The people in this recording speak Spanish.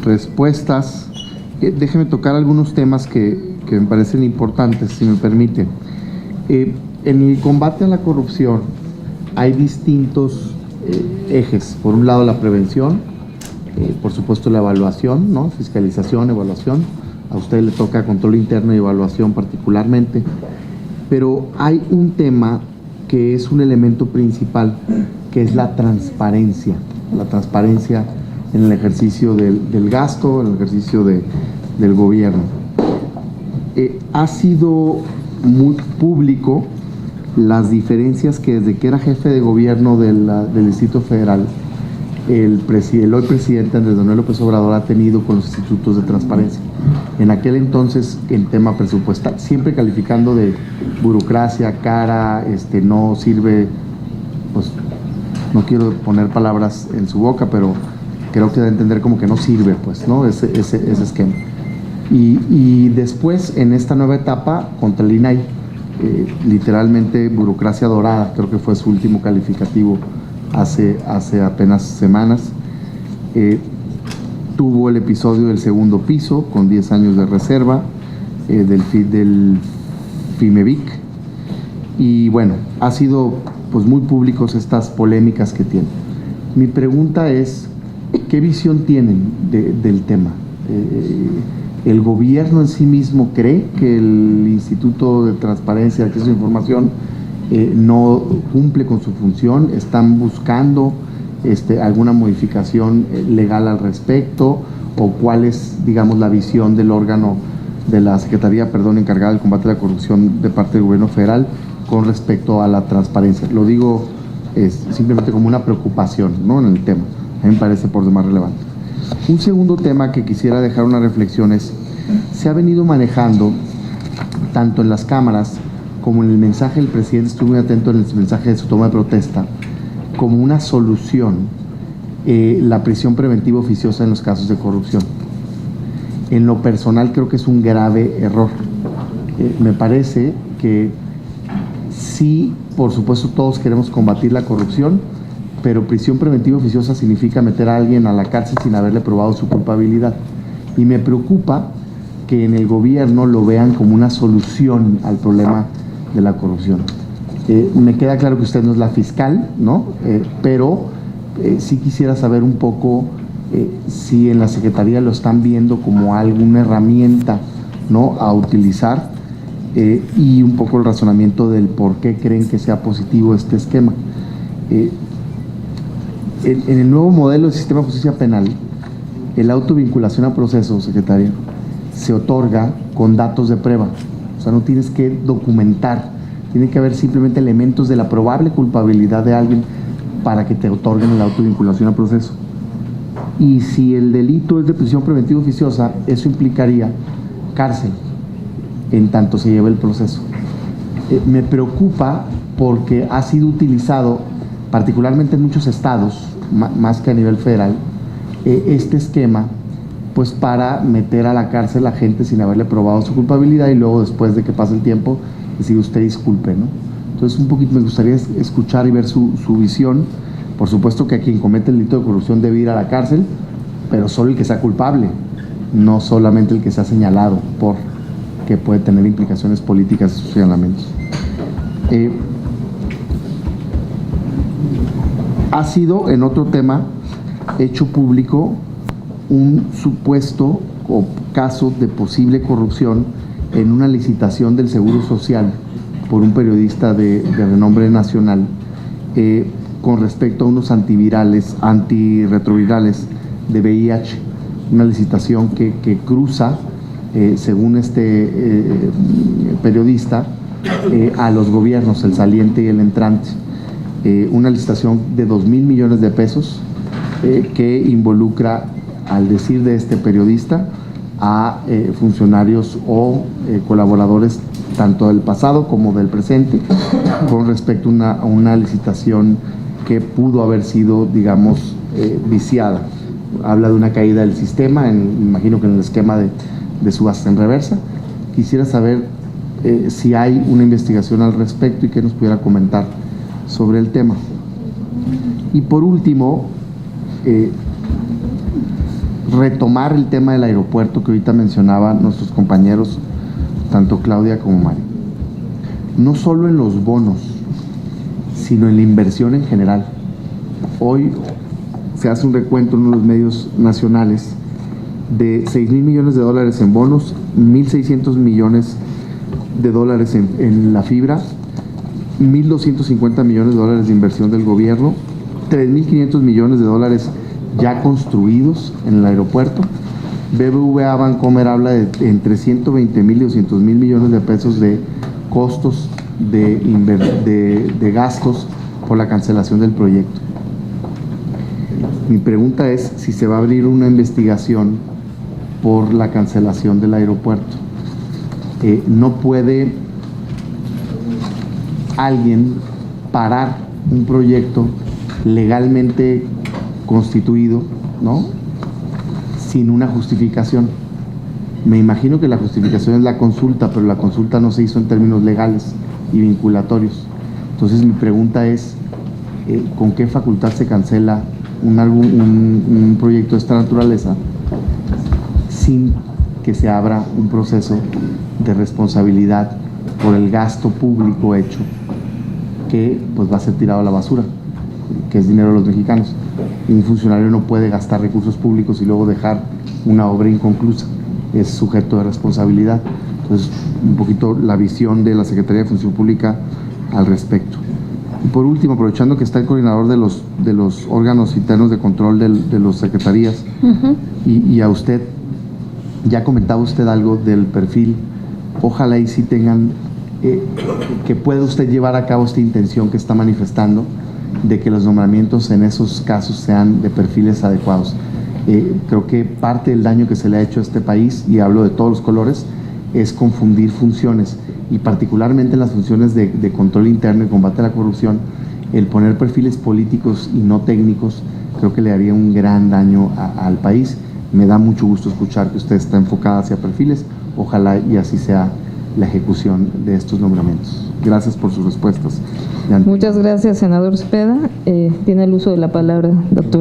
respuestas, déjeme tocar algunos temas que me parecen importantes, si me permite. En el combate a la corrupción hay distintos ejes. Por un lado, la prevención, por supuesto la evaluación, ¿no? Fiscalización, evaluación. A usted le toca control interno y evaluación particularmente. Pero hay un tema que es un elemento principal, que es la transparencia. La transparencia en el ejercicio del gasto, en el ejercicio del gobierno. Ha sido muy público las diferencias que desde que era jefe de gobierno del Distrito Federal, el hoy presidente Andrés Manuel López Obrador ha tenido con los institutos de transparencia. En aquel entonces, en tema presupuestal, siempre calificando de burocracia, cara, no sirve, pues no quiero poner palabras en su boca, pero creo que da a entender como que no sirve, pues, ¿no? Ese esquema. Y después, en esta nueva etapa, contra el INAI, literalmente burocracia dorada, creo que fue su último calificativo hace apenas semanas. Tuvo el episodio del segundo piso con 10 años de reserva del FIMEVIC, y bueno, ha sido pues muy públicos estas polémicas que tiene. Mi pregunta es, ¿qué visión tienen del tema? ¿El gobierno en sí mismo cree que el Instituto de Transparencia y Acceso a la Información no cumple con su función? ¿Están buscando alguna modificación legal al respecto? ¿O cuál es, digamos, la visión del órgano de la Secretaría, encargada del combate a la corrupción de parte del gobierno federal con respecto a la transparencia? Lo digo simplemente como una preocupación, ¿no?, en el tema. A mí me parece por demás relevante. Un segundo tema que quisiera dejar una reflexión es, se ha venido manejando tanto en las cámaras como en el mensaje del presidente, estuve muy atento en el mensaje de su toma de protesta, como una solución la prisión preventiva oficiosa en los casos de corrupción. En lo personal creo que es un grave error. Me parece que sí, por supuesto todos queremos combatir la corrupción, pero prisión preventiva oficiosa significa meter a alguien a la cárcel sin haberle probado su culpabilidad. Y me preocupa que en el gobierno lo vean como una solución al problema de la corrupción. Me queda claro que usted no es la fiscal, ¿no? Pero sí quisiera saber un poco si en la Secretaría lo están viendo como alguna herramienta, ¿no?, a utilizar, y un poco el razonamiento del por qué creen que sea positivo este esquema. En el nuevo modelo del sistema de justicia penal, el autovinculación a proceso, secretaria, se otorga con datos de prueba. O sea, no tienes que documentar, tiene que haber simplemente elementos de la probable culpabilidad de alguien para que te otorguen el autovinculación a proceso. Y si el delito es de prisión preventiva oficiosa, eso implicaría cárcel en tanto se lleve el proceso. Me preocupa porque ha sido utilizado particularmente en muchos estados, más que a nivel federal, este esquema pues para meter a la cárcel a gente sin haberle probado su culpabilidad y luego, después de que pase el tiempo, decir usted disculpe, ¿no? Entonces, un poquito me gustaría escuchar y ver su visión. Por supuesto que a quien comete el delito de corrupción debe ir a la cárcel, pero solo el que sea culpable, no solamente el que sea señalado, que puede tener implicaciones políticas de sus señalamientos. Ha sido, en otro tema, hecho público un supuesto o caso de posible corrupción en una licitación del Seguro Social por un periodista de renombre nacional, con respecto a unos antirretrovirales de VIH, una licitación que cruza, según este periodista, a los gobiernos, el saliente y el entrante. Una licitación de 2,000 millones de pesos que involucra, al decir de este periodista, a funcionarios o colaboradores tanto del pasado como del presente, con respecto a una licitación que pudo haber sido, digamos, viciada. Habla de una caída del sistema, imagino que en el esquema de subasta en reversa. Quisiera saber si hay una investigación al respecto y qué nos pudiera comentar sobre el tema. Y por último, retomar el tema del aeropuerto que ahorita mencionaban nuestros compañeros, tanto Claudia como Mario. No solo en los bonos, sino en la inversión en general. Hoy se hace un recuento en uno de los medios nacionales de 6,000 millones de dólares en bonos, 1,600 millones de dólares en la fibra, 1,250 millones de dólares de inversión del gobierno, 3,500 millones de dólares ya construidos en el aeropuerto. BBVA Bancomer habla de entre 120,000 y 200,000 millones de pesos de costos de gastos por la cancelación del proyecto. Mi pregunta es si se va a abrir una investigación por la cancelación del aeropuerto. No puede alguien parar un proyecto legalmente constituido, ¿no?, sin una justificación. Me imagino que la justificación es la consulta, pero la consulta no se hizo en términos legales y vinculatorios. Entonces mi pregunta es, ¿con qué facultad se cancela un proyecto de esta naturaleza sin que se abra un proceso de responsabilidad por el gasto público hecho, que pues va a ser tirado a la basura, que es dinero de los mexicanos? Un funcionario no puede gastar recursos públicos y luego dejar una obra inconclusa, es sujeto de responsabilidad. Entonces, un poquito la visión de la Secretaría de Función Pública al respecto. Y por último, aprovechando que está el coordinador de los órganos internos de control de las secretarías, y a usted, ya comentaba usted algo del perfil, ojalá y sí tengan, que pueda usted llevar a cabo esta intención que está manifestando, de que los nombramientos en esos casos sean de perfiles adecuados. Creo que parte del daño que se le ha hecho a este país, y hablo de todos los colores, es confundir funciones, y particularmente las funciones de control interno y combate a la corrupción. El poner perfiles políticos y no técnicos creo que le haría un gran daño al país. Me da mucho gusto escuchar que usted está enfocada hacia perfiles. Ojalá y así sea la ejecución de estos nombramientos. Gracias por sus respuestas. Muchas gracias, senador Cepeda. Tiene el uso de la palabra, doctor.